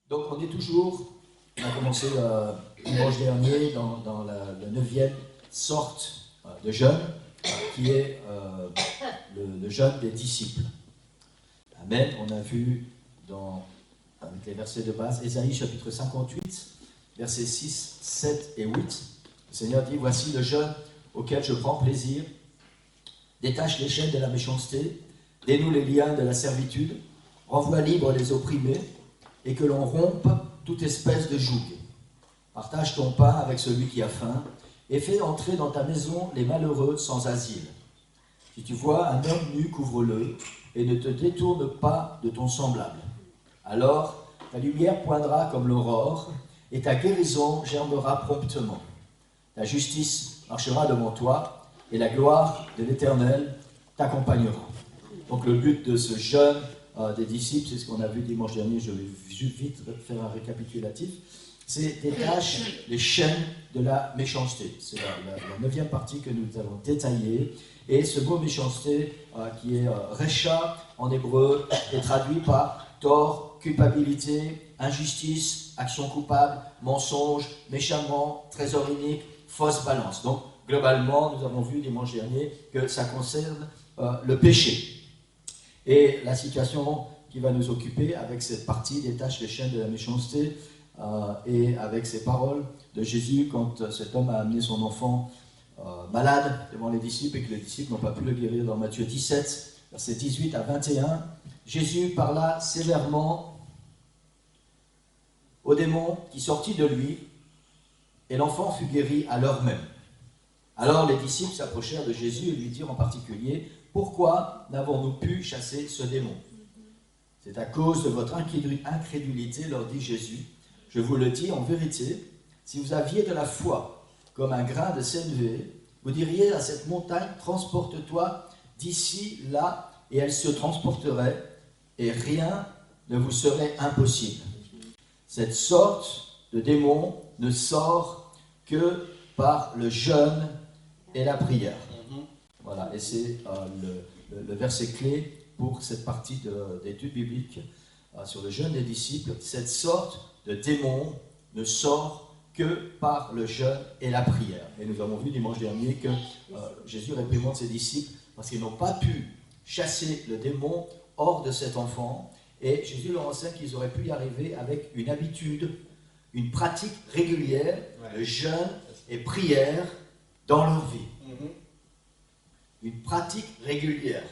Donc on est toujours, on a commencé dimanche dernier dans la 9e sorte de jeûne, qui est le jeûne des disciples. Amen. On a vu avec les versets de base, Ésaïe chapitre 58, versets 6, 7 et 8. Le Seigneur dit, voici le jeûne auquel je prends plaisir. Détache les chaînes de la méchanceté, dénoue les liens de la servitude, renvoie libre les opprimés, et que l'on rompe toute espèce de joug. Partage ton pain avec celui qui a faim, et fais entrer dans ta maison les malheureux sans asile. Si tu vois un homme nu, couvre-le, et ne te détourne pas de ton semblable. Alors ta lumière poindra comme l'aurore, et ta guérison germera promptement. Ta justice marchera devant toi, et la gloire de l'Éternel t'accompagnera. Donc le but de ce jeûne des disciples, c'est ce qu'on a vu dimanche dernier, je vais vite faire un récapitulatif, c'est détache les chaînes de la méchanceté. C'est la 9e partie que nous avons détaillée. Et ce mot méchanceté, qui est recha en hébreu, est traduit par tort, culpabilité, injustice, action coupable, mensonge, méchamment, trésor inique, fausse balance. Donc, globalement, nous avons vu dimanche dernier que ça concerne le péché. Et la situation qui va nous occuper avec cette partie détache les chaînes de la méchanceté et avec ces paroles de Jésus quand cet homme a amené son enfant malade devant les disciples et que les disciples n'ont pas pu le guérir dans Matthieu 17, versets 18 à 21. Jésus parla sévèrement au démon qui sortit de lui et l'enfant fut guéri à l'heure même. Alors les disciples s'approchèrent de Jésus et lui dirent en particulier, « Pourquoi n'avons-nous pu chasser ce démon ?» C'est à cause de votre incrédulité, leur dit Jésus. Je vous le dis en vérité, si vous aviez de la foi comme un grain de sénévé, vous diriez à cette montagne, transporte-toi d'ici là, et elle se transporterait, et rien ne vous serait impossible. Cette sorte de démon ne sort que par le jeûne et la prière. Voilà, et c'est le verset clé pour cette partie d'études bibliques sur le jeûne des disciples. Cette sorte de démon ne sort que par le jeûne et la prière. Et nous avons vu dimanche dernier que Jésus réprimande ses disciples parce qu'ils n'ont pas pu chasser le démon hors de cet enfant. Et Jésus leur enseigne qu'ils auraient pu y arriver avec une habitude, une pratique régulière de jeûne et prière dans leur vie. Une pratique régulière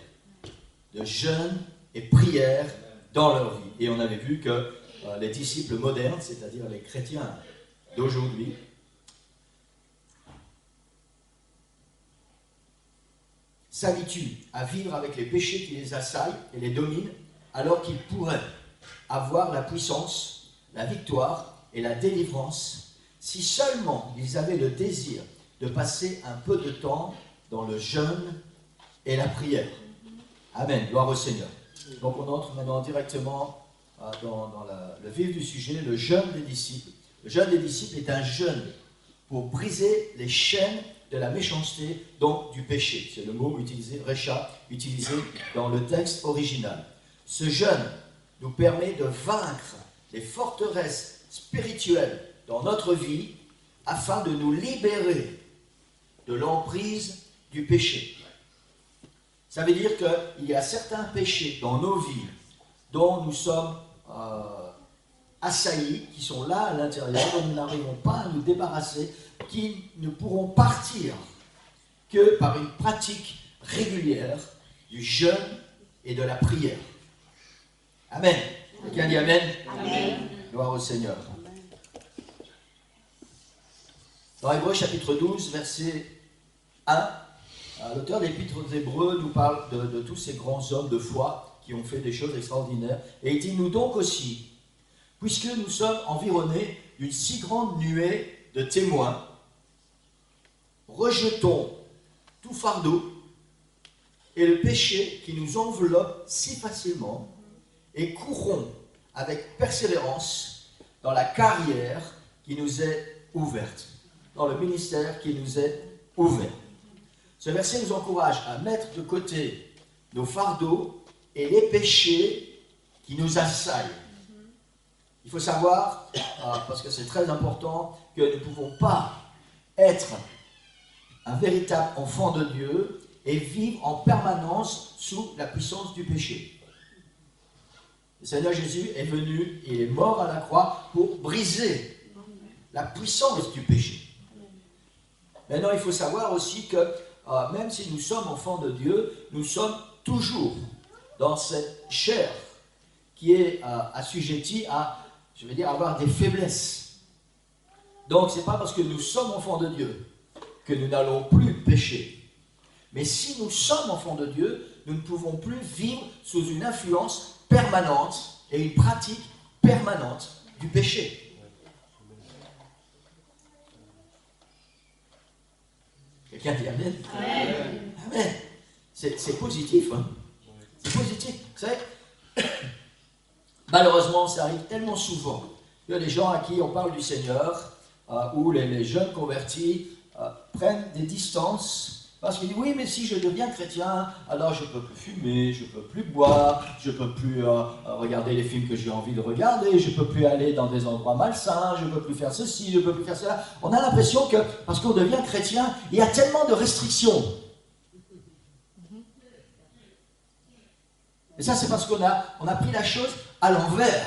de jeûne et prière dans leur vie. Et on avait vu que les disciples modernes, c'est-à-dire les chrétiens d'aujourd'hui, s'habituent à vivre avec les péchés qui les assaillent et les dominent, alors qu'ils pourraient avoir la puissance, la victoire et la délivrance si seulement ils avaient le désir de passer un peu de temps dans le jeûne et la prière. Amen, gloire au Seigneur. Donc on entre maintenant directement dans le vif du sujet, le jeûne des disciples. Le jeûne des disciples est un jeûne pour briser les chaînes de la méchanceté, donc du péché. C'est le mot utilisé, recha, utilisé dans le texte original. Ce jeûne nous permet de vaincre les forteresses spirituelles dans notre vie afin de nous libérer de l'emprise du péché. Ça veut dire qu'il y a certains péchés dans nos vies dont nous sommes assaillis, qui sont là à l'intérieur, dont nous n'arrivons pas à nous débarrasser, qui ne pourront partir que par une pratique régulière du jeûne et de la prière. Amen. Quelqu'un dit Amen. Amen. Gloire au Seigneur. Dans Hébreux chapitre 12, verset 1, l'auteur de l'Épître aux Hébreux nous parle de tous ces grands hommes de foi qui ont fait des choses extraordinaires. Et il dit, nous donc aussi, puisque nous sommes environnés d'une si grande nuée de témoins, rejetons tout fardeau et le péché qui nous enveloppe si facilement et courons avec persévérance dans la carrière qui nous est ouverte, dans le ministère qui nous est ouvert. Ce verset nous encourage à mettre de côté nos fardeaux et les péchés qui nous assaillent. Il faut savoir, parce que c'est très important, que nous ne pouvons pas être un véritable enfant de Dieu et vivre en permanence sous la puissance du péché. Le Seigneur Jésus est venu, il est mort à la croix pour briser la puissance du péché. Maintenant, il faut savoir aussi que même si nous sommes enfants de Dieu, nous sommes toujours dans cette chair qui est assujettie à, je veux dire, avoir des faiblesses. Donc, ce n'est pas parce que nous sommes enfants de Dieu que nous n'allons plus pécher. Mais si nous sommes enfants de Dieu, nous ne pouvons plus vivre sous une influence permanente et une pratique permanente du péché. Quelqu'un dit Amen? Amen. Amen. C'est positif. Hein? C'est positif. Vous savez, malheureusement, ça arrive tellement souvent que les gens à qui on parle du Seigneur ou les jeunes convertis prennent des distances parce qu'ils disent oui, mais si je deviens chrétien, alors je ne peux plus fumer, je ne peux plus boire, je ne peux plus regarder les films que j'ai envie de regarder, je ne peux plus aller dans des endroits malsains, je ne peux plus faire ceci, je ne peux plus faire cela. On a l'impression que parce qu'on devient chrétien, il y a tellement de restrictions. Et ça, c'est parce qu'on a pris la chose à l'envers.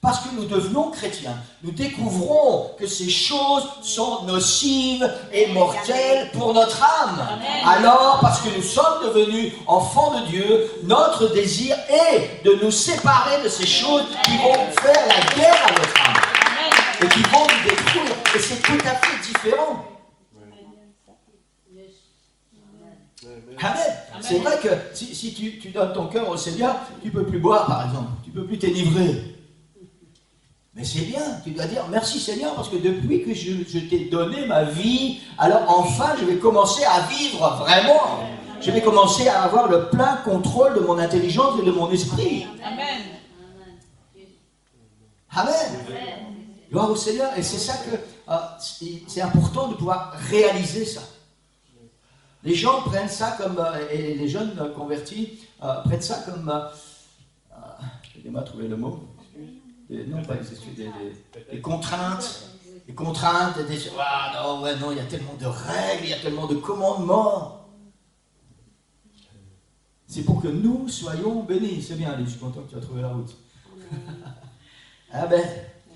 Parce que nous devenons chrétiens, nous découvrons que ces choses sont nocives et mortelles pour notre âme. Amen. Alors, parce que nous sommes devenus enfants de Dieu, notre désir est de nous séparer de ces choses qui vont faire la guerre à notre âme. Amen. Et qui vont nous détruire. Et c'est tout à fait différent. Amen. C'est vrai que si tu donnes ton cœur au Seigneur, tu ne peux plus boire, par exemple. Tu ne peux plus t'enivrer. Mais c'est bien, tu dois dire merci Seigneur, parce que depuis que je t'ai donné ma vie, alors enfin je vais commencer à vivre vraiment. Je vais commencer à avoir le plein contrôle de mon intelligence et de mon esprit. Amen. Amen. Gloire au Seigneur. Et c'est ça que c'est important de pouvoir réaliser ça. Les gens prennent ça comme, et les jeunes convertis prennent ça comme, aidez-moi à trouver le mot. Non, pas des contraintes. Des contraintes, non, il y a tellement de règles, il y a tellement de commandements. C'est pour que nous soyons bénis. C'est bien, allez, je suis content que tu as trouvé la route. Ah ben,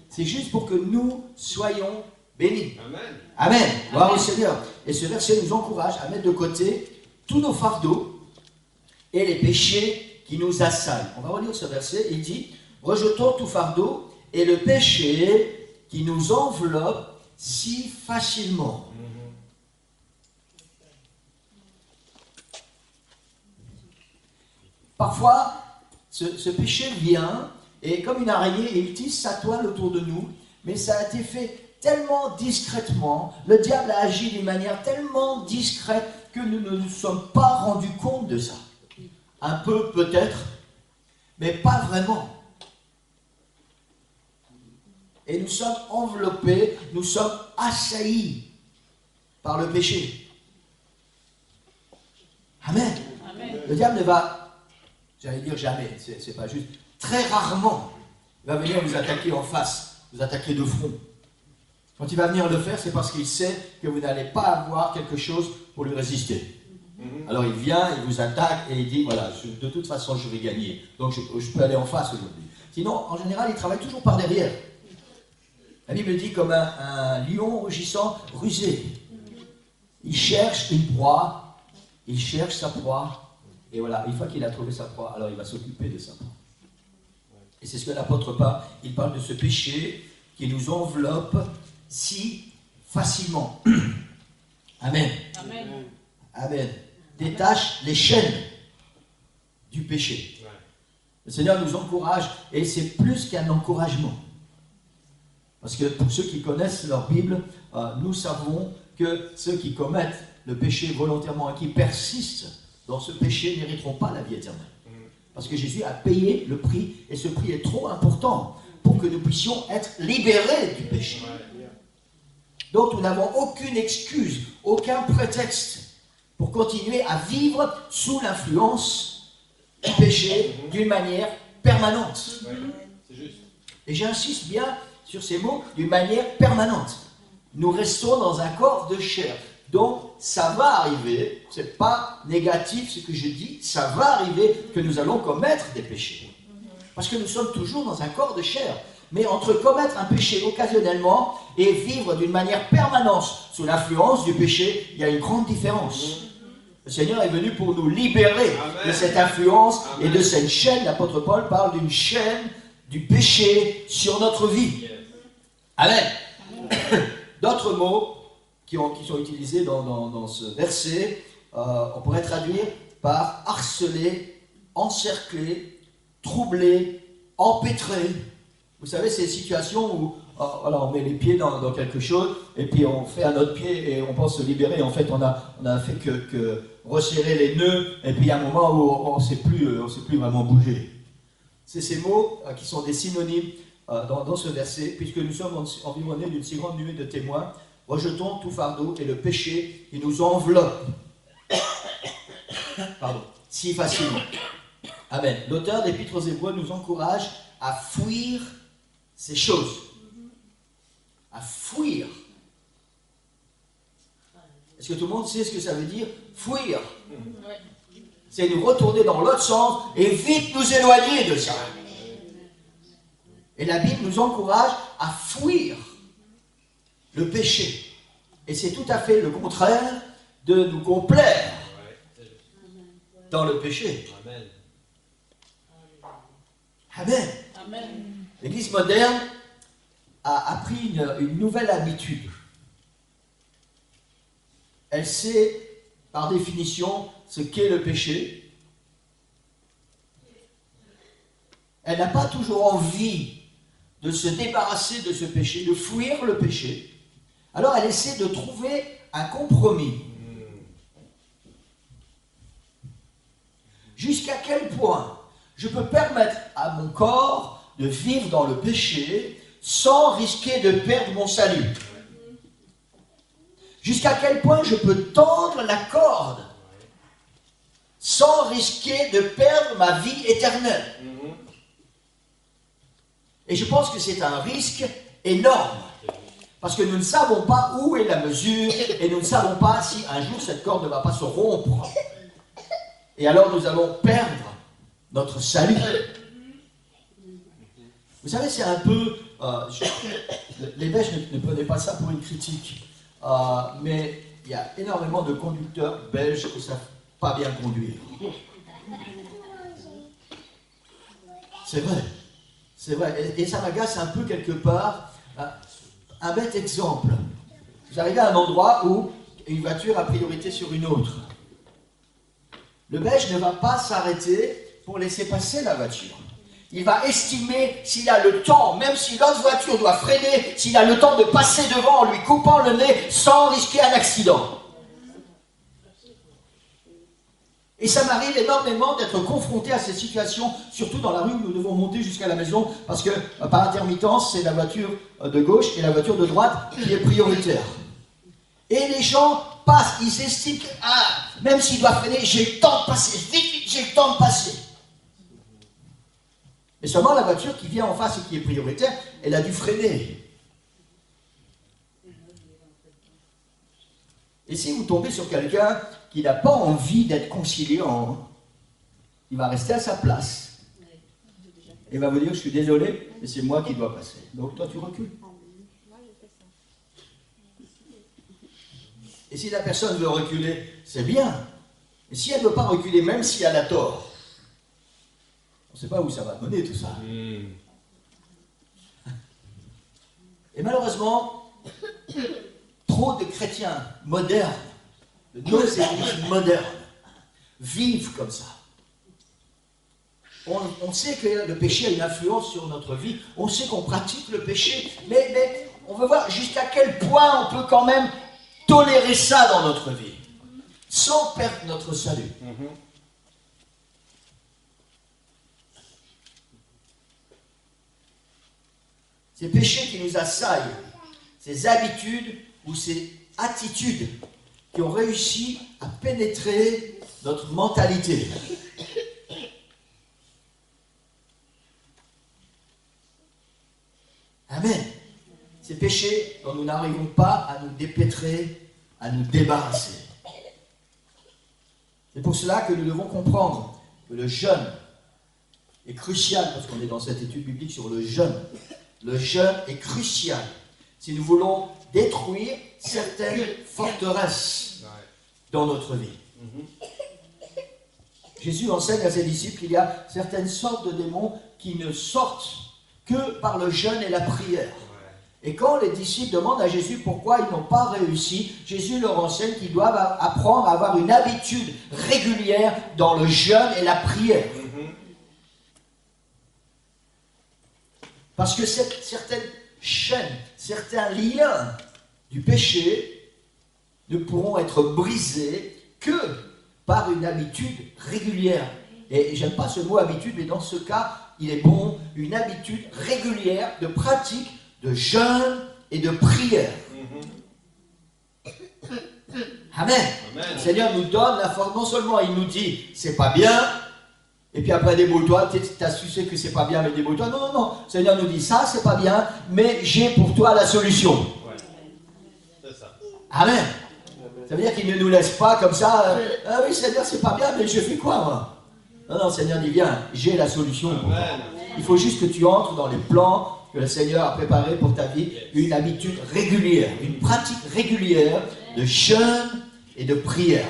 c'est juste pour que nous soyons bénis. Amen. Amen. Gloire au Seigneur. Et ce verset nous encourage à mettre de côté tous nos fardeaux et les péchés qui nous assaillent. On va relire ce verset. Il dit: rejetons tout fardeau et le péché qui nous enveloppe si facilement. Parfois, ce péché vient et comme une araignée, il tisse sa toile autour de nous, mais ça a été fait tellement discrètement, le diable a agi d'une manière tellement discrète que nous ne nous sommes pas rendus compte de ça. Un peu peut-être, mais pas vraiment. Et nous sommes enveloppés, nous sommes assaillis par le péché. Amen. Amen. Le diable ne va, j'allais dire jamais, c'est pas juste, très rarement, il va venir vous attaquer en face, vous attaquer de front. Quand il va venir le faire, c'est parce qu'il sait que vous n'allez pas avoir quelque chose pour lui résister. Alors il vient, il vous attaque et il dit, voilà, de toute façon je vais gagner, donc je peux aller en face aujourd'hui. Sinon, en général, il travaille toujours par derrière. La Bible dit comme un lion rugissant, rusé. Il cherche une proie, il cherche sa proie, et voilà, une fois qu'il a trouvé sa proie, alors il va s'occuper de sa proie. Et c'est ce que l'apôtre Paul, il parle de ce péché qui nous enveloppe si facilement. Amen. Amen. Amen. Détache les chaînes du péché. Le Seigneur nous encourage, et c'est plus qu'un encouragement. Parce que pour ceux qui connaissent leur Bible, nous savons que ceux qui commettent le péché volontairement et qui persistent dans ce péché n'hériteront pas la vie éternelle. Parce que Jésus a payé le prix, et ce prix est trop important pour que nous puissions être libérés du péché. Donc nous n'avons aucune excuse, aucun prétexte pour continuer à vivre sous l'influence du péché d'une manière permanente. C'est juste. Et j'insiste bien sur ces mots d'une manière permanente. Nous restons dans un corps de chair. Donc, ça va arriver, ce n'est pas négatif ce que je dis, ça va arriver que nous allons commettre des péchés. Parce que nous sommes toujours dans un corps de chair. Mais entre commettre un péché occasionnellement et vivre d'une manière permanente sous l'influence du péché, il y a une grande différence. Le Seigneur est venu pour nous libérer de cette influence et de cette chaîne. L'apôtre Paul parle d'une chaîne du péché sur notre vie. Amen. D'autres mots qui sont utilisés dans ce verset, on pourrait traduire par harceler, encercler, troubler, empêtrer. Vous savez, ces situations où voilà, on met les pieds dans quelque chose et puis on fait un autre pied et on pense se libérer. En fait, on a fait que resserrer les nœuds et puis il y a un moment où on ne sait plus vraiment bouger. C'est ces mots qui sont des synonymes dans ce verset, puisque nous sommes environnés d'une si grande nuée de témoins. Rejetons tout fardeau et le péché qui nous enveloppe si facilement. Amen. L'auteur d'Épître aux Hébreux nous encourage à fuir ces choses. À fuir. Est-ce que tout le monde sait ce que ça veut dire? Fuir. C'est nous retourner dans l'autre sens et vite nous éloigner de ça. Et la Bible nous encourage à fuir le péché. Et c'est tout à fait le contraire de nous complaire dans le péché. Amen. Amen. L'Église moderne a appris une nouvelle habitude. Elle sait, par définition, ce qu'est le péché. Elle n'a pas toujours envie de se débarrasser de ce péché, de fuir le péché. Alors elle essaie de trouver un compromis. Jusqu'à quel point je peux permettre à mon corps de vivre dans le péché sans risquer de perdre mon salut? Jusqu'à quel point je peux tendre la corde sans risquer de perdre ma vie éternelle? Et je pense que c'est un risque énorme. Parce que nous ne savons pas où est la mesure et nous ne savons pas si un jour cette corde ne va pas se rompre. Et alors nous allons perdre notre salut. Vous savez, c'est un peu... les Belges ne prenaient pas ça pour une critique. Mais il y a énormément de conducteurs belges qui ne savent pas bien conduire. C'est vrai. C'est vrai. Et ça m'agace un peu quelque part. Un bête exemple. Vous arrivez à un endroit où une voiture a priorité sur une autre. Le Belge ne va pas s'arrêter pour laisser passer la voiture. Il va estimer s'il a le temps, même si l'autre voiture doit freiner, s'il a le temps de passer devant en lui coupant le nez sans risquer un accident. Et ça m'arrive énormément d'être confronté à ces situations, surtout dans la rue où nous devons monter jusqu'à la maison, parce que par intermittence, c'est la voiture de gauche et la voiture de droite qui est prioritaire. Et les gens passent, ils estiment que, même s'ils doivent freiner, j'ai le temps de passer, vite, j'ai le temps de passer. Et seulement la voiture qui vient en face et qui est prioritaire, elle a dû freiner. Et si vous tombez sur quelqu'un qui n'a pas envie d'être conciliant, il va rester à sa place. Et il va vous dire, je suis désolé, mais c'est moi qui dois passer. Donc toi, tu recules. Et si la personne veut reculer, c'est bien. Et si elle ne veut pas reculer, même si elle a tort, on ne sait pas où ça va mener tout ça. Et malheureusement, trop de chrétiens modernes, de nos églises modernes, vivent comme ça. On sait que le péché a une influence sur notre vie, on sait qu'on pratique le péché, mais on veut voir jusqu'à quel point on peut quand même tolérer ça dans notre vie, sans perdre notre salut. Ces péchés qui nous assaillent, ces habitudes ou ces attitudes qui ont réussi à pénétrer notre mentalité. Amen. Ces péchés dont nous n'arrivons pas à nous dépêtrer, à nous débarrasser. C'est pour cela que nous devons comprendre que le jeûne est crucial, parce qu'on est dans cette étude biblique sur le jeûne. Le jeûne est crucial si nous voulons détruire certaines forteresses dans notre vie. Jésus enseigne à ses disciples qu'il y a certaines sortes de démons qui ne sortent que par le jeûne et la prière. Et quand les disciples demandent à Jésus pourquoi ils n'ont pas réussi, Jésus leur enseigne qu'ils doivent apprendre à avoir une habitude régulière dans le jeûne et la prière. Parce que certaines chaînes, certains liens du péché ne pourront être brisés que par une habitude régulière. Et j'aime pas ce mot habitude, mais dans ce cas, il est bon, une habitude régulière de pratique, de jeûne et de prière. Amen. Le Seigneur nous donne la force. Non seulement il nous dit, c'est pas bien, et puis après débrouille-toi, tu as su que c'est pas bien, mais débrouille-toi. Non, non, non. Le Seigneur nous dit, ça c'est pas bien, mais j'ai pour toi la solution. Ouais. C'est ça. Amen. Ça veut dire qu'il ne nous laisse pas comme ça, ah oui Seigneur, c'est pas bien, mais je fais quoi moi? Non, non, le Seigneur dit, viens, j'ai la solution pour toi. Il faut juste que tu entres dans les plans que le Seigneur a préparés pour ta vie, une habitude régulière, une pratique régulière de jeûne et de prière.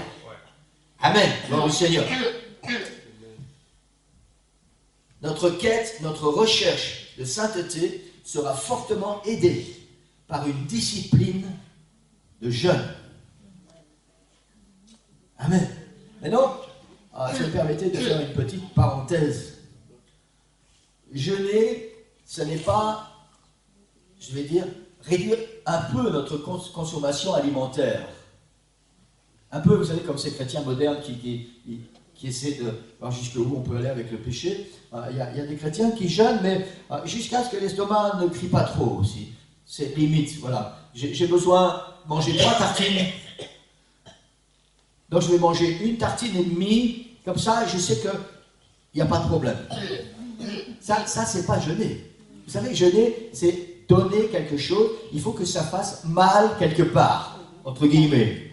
Amen. Gloire au Seigneur. Notre quête, notre recherche de sainteté sera fortement aidée par une discipline de jeûne. Amen. Maintenant, si vous me permettez de faire une petite parenthèse. Jeûner, ce n'est pas, je vais dire, réduire un peu notre consommation alimentaire. Un peu, vous savez, comme ces chrétiens modernes qui essaient de voir jusqu'où on peut aller avec le péché. Il y a des chrétiens qui jeûnent, mais jusqu'à ce que l'estomac ne crie pas trop aussi. C'est limite, voilà. J'ai besoin de manger 3 tartines. Donc je vais manger 1 tartine et demie, comme ça je sais qu'il n'y a pas de problème. Ça c'est pas jeûner. Vous savez, jeûner, c'est donner quelque chose, il faut que ça fasse mal quelque part, entre guillemets.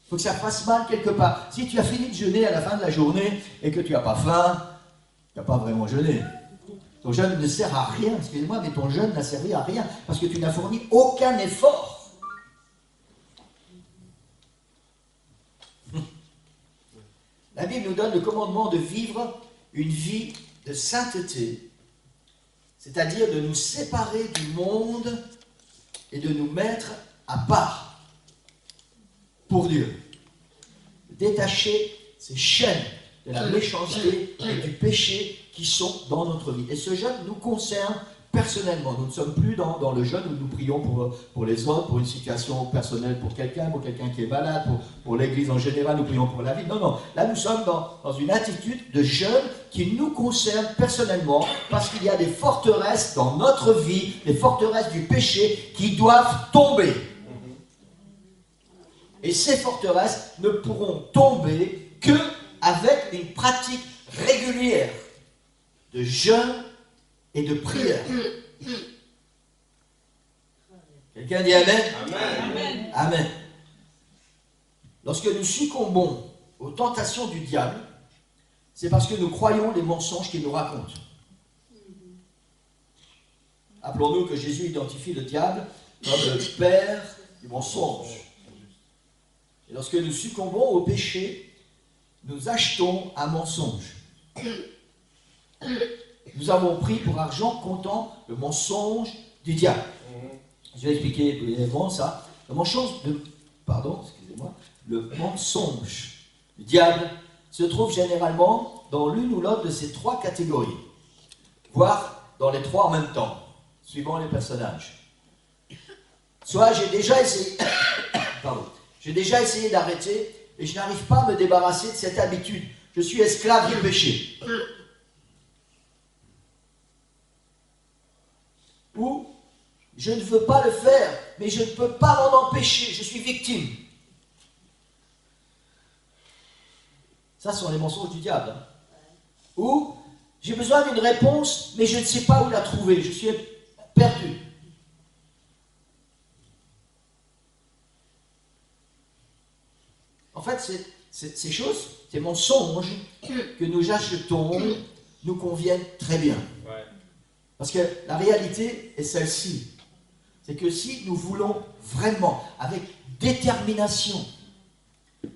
Il faut que ça fasse mal quelque part. Si tu as fini de jeûner à la fin de la journée et que tu n'as pas faim, tu n'as pas vraiment jeûné. Ton jeûne ne sert à rien, excusez-moi, mais ton jeûne n'a servi à rien, parce que tu n'as fourni aucun effort. La Bible nous donne le commandement de vivre une vie de sainteté, c'est-à-dire de nous séparer du monde et de nous mettre à part pour Dieu. Détacher ces chaînes de la méchanceté et du péché qui sont dans notre vie. Et ce jeûne nous concerne personnellement. Nous ne sommes plus dans le jeûne où nous prions pour les autres, pour une situation personnelle pour quelqu'un qui est malade, pour l'église en général, nous prions pour la vie. Non, non. Là, nous sommes dans une attitude de jeûne qui nous concerne personnellement parce qu'il y a des forteresses dans notre vie, des forteresses du péché qui doivent tomber. Et ces forteresses ne pourront tomber qu'avec une pratique régulière de jeûne et de prière. Quelqu'un dit Amen? Amen. Amen. Lorsque nous succombons aux tentations du diable, c'est parce que nous croyons les mensonges qu'il nous raconte. Rappelons-nous que Jésus identifie le diable comme le père du mensonge. Et lorsque nous succombons au péché, nous achetons un mensonge. Nous avons pris pour argent comptant le mensonge du diable. Je vais expliquer brièvement ça. Le mensonge du diable se trouve généralement dans l'une ou l'autre de ces 3 catégories, voire dans les 3 en même temps, suivant les personnages. Soit j'ai déjà essayé d'arrêter et je n'arrive pas à me débarrasser de cette habitude. Je suis esclave du péché. Ou je ne veux pas le faire, mais je ne peux pas m'en empêcher, je suis victime. Ça, ce sont les mensonges du diable. Ou j'ai besoin d'une réponse, mais je ne sais pas où la trouver. Je suis perdu. En fait, ces choses, ces mensonges que nous achetons, nous conviennent très bien. Ouais. Parce que la réalité est celle-ci. C'est que si nous voulons vraiment, avec détermination,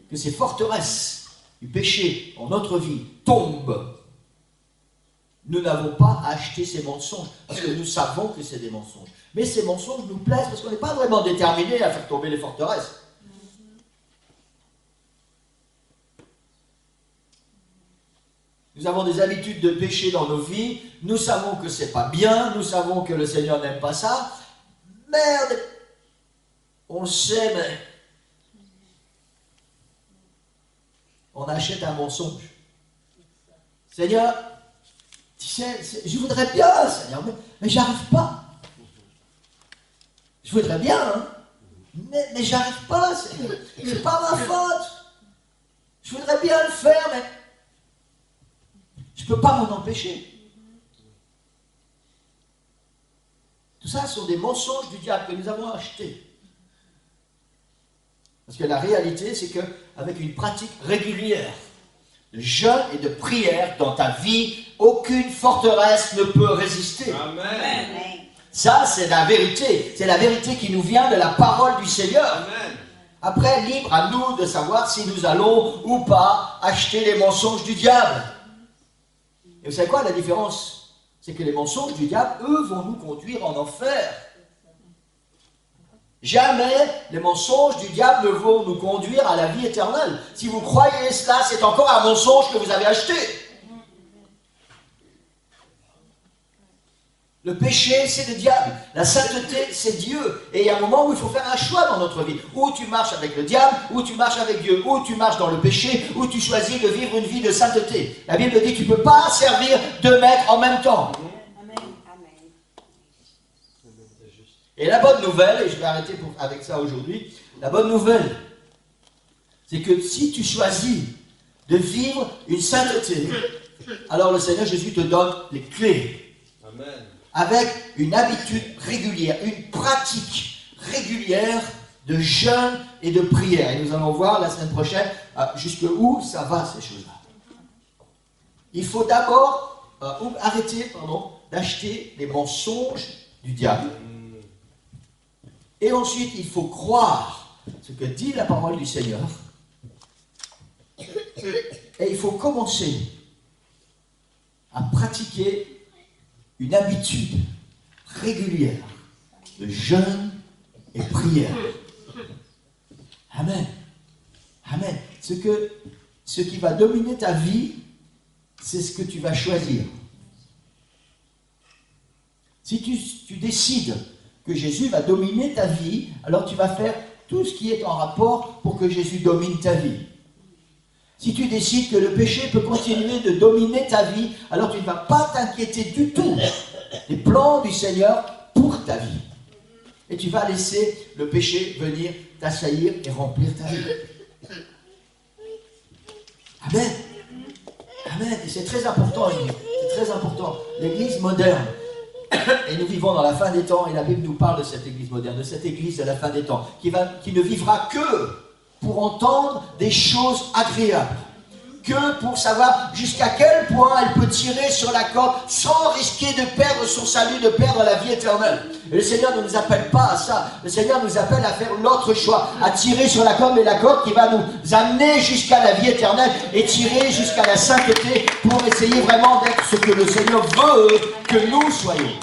que ces forteresses du péché en notre vie tombent, nous n'avons pas à acheter ces mensonges, parce que nous savons que c'est des mensonges. Mais ces mensonges nous plaisent parce qu'on n'est pas vraiment déterminé à faire tomber les forteresses. Nous avons des habitudes de péché dans nos vies, nous savons que c'est pas bien, nous savons que le Seigneur n'aime pas ça. Merde, on le sait, mais on achète un mensonge. Seigneur, tu sais, je voudrais bien, Seigneur, mais j'arrive pas. Je voudrais bien, hein, mais j'arrive pas, c'est pas ma faute. Je voudrais bien le faire, mais je ne peux pas m'en empêcher. Tout ça sont des mensonges du diable que nous avons achetés. Parce que la réalité, c'est qu'avec une pratique régulière de jeûne et de prière dans ta vie, aucune forteresse ne peut résister. Amen. Ça, c'est la vérité. C'est la vérité qui nous vient de la parole du Seigneur. Amen. Après, libre à nous de savoir si nous allons ou pas acheter les mensonges du diable. Et vous savez quoi, la différence? C'est que les mensonges du diable, eux, vont nous conduire en enfer. Jamais les mensonges du diable ne vont nous conduire à la vie éternelle. Si vous croyez cela, c'est encore un mensonge que vous avez acheté. Le péché, c'est le diable. La sainteté, c'est Dieu. Et il y a un moment où il faut faire un choix dans notre vie. Ou tu marches avec le diable, ou tu marches avec Dieu. Ou tu marches dans le péché, ou tu choisis de vivre une vie de sainteté. La Bible dit que tu ne peux pas servir deux maîtres en même temps. Et la bonne nouvelle, et je vais arrêter avec ça aujourd'hui, la bonne nouvelle, c'est que si tu choisis de vivre une sainteté, alors le Seigneur Jésus te donne les clés. Amen. Avec une habitude régulière, une pratique régulière de jeûne et de prière. Et nous allons voir la semaine prochaine jusqu'où ça va, ces choses-là. Il faut d'abord arrêter d'acheter les mensonges du diable. Et ensuite, il faut croire ce que dit la parole du Seigneur. Et il faut commencer à pratiquer une habitude régulière de jeûne et prière. Amen. Amen. Ce qui va dominer ta vie, c'est ce que tu vas choisir. Si tu décides que Jésus va dominer ta vie, alors tu vas faire tout ce qui est en rapport pour que Jésus domine ta vie. Si tu décides que le péché peut continuer de dominer ta vie, alors tu ne vas pas t'inquiéter du tout des plans du Seigneur pour ta vie. Et tu vas laisser le péché venir t'assaillir et remplir ta vie. Amen. Amen. Et c'est très important, c'est très important. L'Église moderne, et nous vivons dans la fin des temps, et la Bible nous parle de cette Église moderne, de cette Église de la fin des temps, qui ne vivra que pour entendre des choses agréables, que pour savoir jusqu'à quel point elle peut tirer sur la corde sans risquer de perdre son salut, de perdre la vie éternelle. Et le Seigneur ne nous appelle pas à ça. Le Seigneur nous appelle à faire l'autre choix, à tirer sur la corde, mais la corde qui va nous amener jusqu'à la vie éternelle et tirer jusqu'à la sainteté pour essayer vraiment d'être ce que le Seigneur veut que nous soyons.